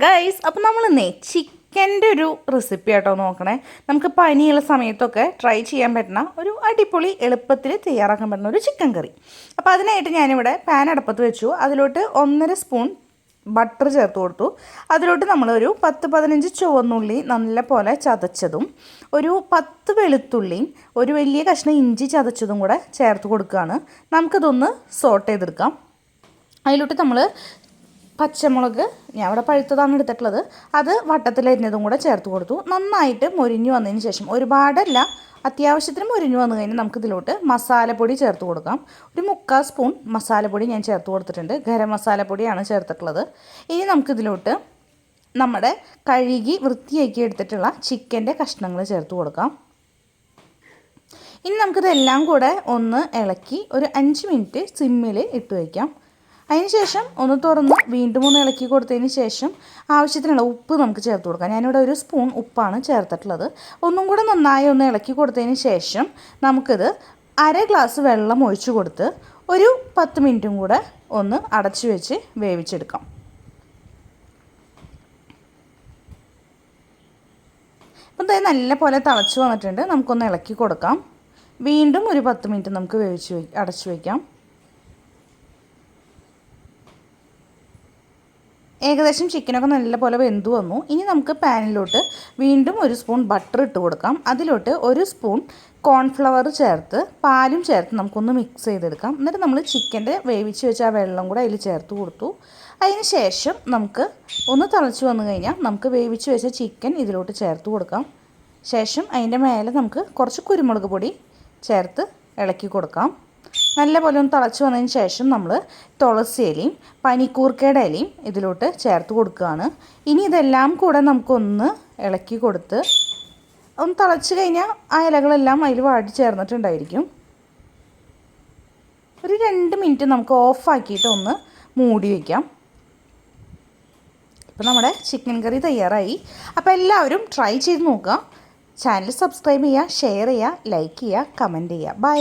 Guys, അപ്പോൾ നമ്മളിന്നേ ചിക്കൻ്റെ ഒരു റെസിപ്പി ആട്ടോ നോക്കണേ. നമുക്ക് പനിയുള്ള സമയത്തൊക്കെ ട്രൈ ചെയ്യാൻ പറ്റുന്ന ഒരു അടിപൊളി എളുപ്പത്തിൽ തയ്യാറാക്കാൻ പറ്റുന്ന ഒരു ചിക്കൻ കറി. അപ്പോൾ അതിനായിട്ട് ഞാനിവിടെ പാൻ അടുപ്പത്ത് വെച്ചു. അതിലോട്ട് 1.5 സ്പൂൺ ബട്ടർ ചേർത്ത് കൊടുത്തു. അതിലോട്ട് നമ്മളൊരു 10-15 ചുവന്നുള്ളി നല്ല പോലെ ചതച്ചതും ഒരു 10 വെളുത്തുള്ളിയും ഒരു വലിയ കഷ്ണം ഇഞ്ചി ചതച്ചതും കൂടെ ചേർത്ത് കൊടുക്കുകയാണ്. നമുക്കിതൊന്ന് സോട്ട് ചെയ്തെടുക്കാം. അതിലോട്ട് നമ്മൾ പച്ചമുളക്, ഞാൻ ഇവിടെ പഴുത്തതാണ് എടുത്തിട്ടുള്ളത്, അത് വട്ടത്തിലരിഞ്ഞതും കൂടെ ചേർത്ത് കൊടുത്തു. നന്നായിട്ട് മൊരിഞ്ഞു വന്നതിന് ശേഷം, ഒരുപാടല്ല, അത്യാവശ്യത്തിന് മൊരിഞ്ഞു വന്നു കഴിഞ്ഞാൽ നമുക്കിതിലോട്ട് മസാലപ്പൊടി ചേർത്ത് കൊടുക്കാം. ഒരു 3/4 സ്പൂൺ മസാലപ്പൊടി ഞാൻ ചേർത്ത് കൊടുത്തിട്ടുണ്ട്. ഗരം മസാലപ്പൊടിയാണ് ചേർത്തിട്ടുള്ളത്. ഇനി നമുക്കിതിലോട്ട് നമ്മുടെ കഴുകി വൃത്തിയാക്കി എടുത്തിട്ടുള്ള ചിക്കൻ്റെ കഷ്ണങ്ങൾ ചേർത്ത് കൊടുക്കാം. ഇനി നമുക്കിതെല്ലാം കൂടെ ഒന്ന് ഇളക്കി ഒരു 5 മിനിറ്റ് സിമ്മിൽ ഇട്ട് വയ്ക്കാം. അതിനുശേഷം ഒന്ന് തുറന്ന് വീണ്ടും ഒന്ന് ഇളക്കി കൊടുത്തതിന് ശേഷം ആവശ്യത്തിനുള്ള ഉപ്പ് നമുക്ക് ചേർത്ത് കൊടുക്കാം. ഞാനിവിടെ 1 സ്പൂൺ ഉപ്പാണ് ചേർത്തിട്ടുള്ളത്. ഒന്നും കൂടെ നന്നായി ഒന്ന് ഇളക്കി കൊടുത്തതിന് ശേഷം നമുക്കിത് 1/2 ഗ്ലാസ് വെള്ളം ഒഴിച്ചു കൊടുത്ത് ഒരു 10 മിനിറ്റും കൂടെ ഒന്ന് അടച്ചു വെച്ച് വേവിച്ചെടുക്കാം. അപ്പം എന്തായാലും നല്ല പോലെ തിളച്ച് വന്നിട്ടുണ്ട്. നമുക്കൊന്ന് ഇളക്കി കൊടുക്കാം. വീണ്ടും ഒരു 10 മിനിറ്റ് നമുക്ക് അടച്ചു വയ്ക്കാം. ഏകദേശം ചിക്കനൊക്കെ നല്ലപോലെ വെന്ത് വന്നു. ഇനി നമുക്ക് പാനിലോട്ട് വീണ്ടും 1 സ്പൂൺ ബട്ടർ ഇട്ട് കൊടുക്കാം. അതിലോട്ട് 1 സ്പൂൺ കോൺഫ്ലവർ ചേർത്ത് പാലും ചേർത്ത് നമുക്കൊന്ന് മിക്സ് ചെയ്തെടുക്കാം. എന്നിട്ട് നമ്മൾ ചിക്കൻ്റെ വേവിച്ച് വെച്ച ആ വെള്ളം കൂടെ അതിൽ ചേർത്ത് കൊടുത്തു. അതിന് ശേഷം നമുക്ക് ഒന്ന് തിളച്ച് വന്നു കഴിഞ്ഞാൽ നമുക്ക് വേവിച്ച് വെച്ച ചിക്കൻ ഇതിലോട്ട് ചേർത്ത് കൊടുക്കാം. ശേഷം അതിൻ്റെ മേലെ നമുക്ക് കുറച്ച് കുരുമുളക് പൊടി ചേർത്ത് ഇളക്കി കൊടുക്കാം. നല്ലപോലെ ഒന്ന് തിളച്ച് വന്നതിന് ശേഷം നമ്മൾ തുളസി ഇലയും പനിക്കൂർക്കയുടെ ഇലയും ഇതിലോട്ട് ചേർത്ത് കൊടുക്കുകയാണ്. ഇനി ഇതെല്ലാം കൂടെ നമുക്കൊന്ന് ഇളക്കി കൊടുത്ത് ഒന്ന് തിളച്ച് കഴിഞ്ഞാൽ ആ ഇലകളെല്ലാം അതിൽ വാടി ചേർന്നിട്ടുണ്ടായിരിക്കും. ഒരു 2 മിനിറ്റ് നമുക്ക് ഓഫാക്കിയിട്ട് ഒന്ന് മൂടി വയ്ക്കാം. ഇപ്പോൾ നമ്മുടെ ചിക്കൻ കറി തയ്യാറായി. അപ്പോൾ എല്ലാവരും ട്രൈ ചെയ്ത് നോക്കുക. ചാനൽ സബ്സ്ക്രൈബ് ചെയ്യുക, ഷെയർ ചെയ്യുക, ലൈക്ക് ചെയ്യുക, കമൻറ്റ് ചെയ്യുക. ബൈ.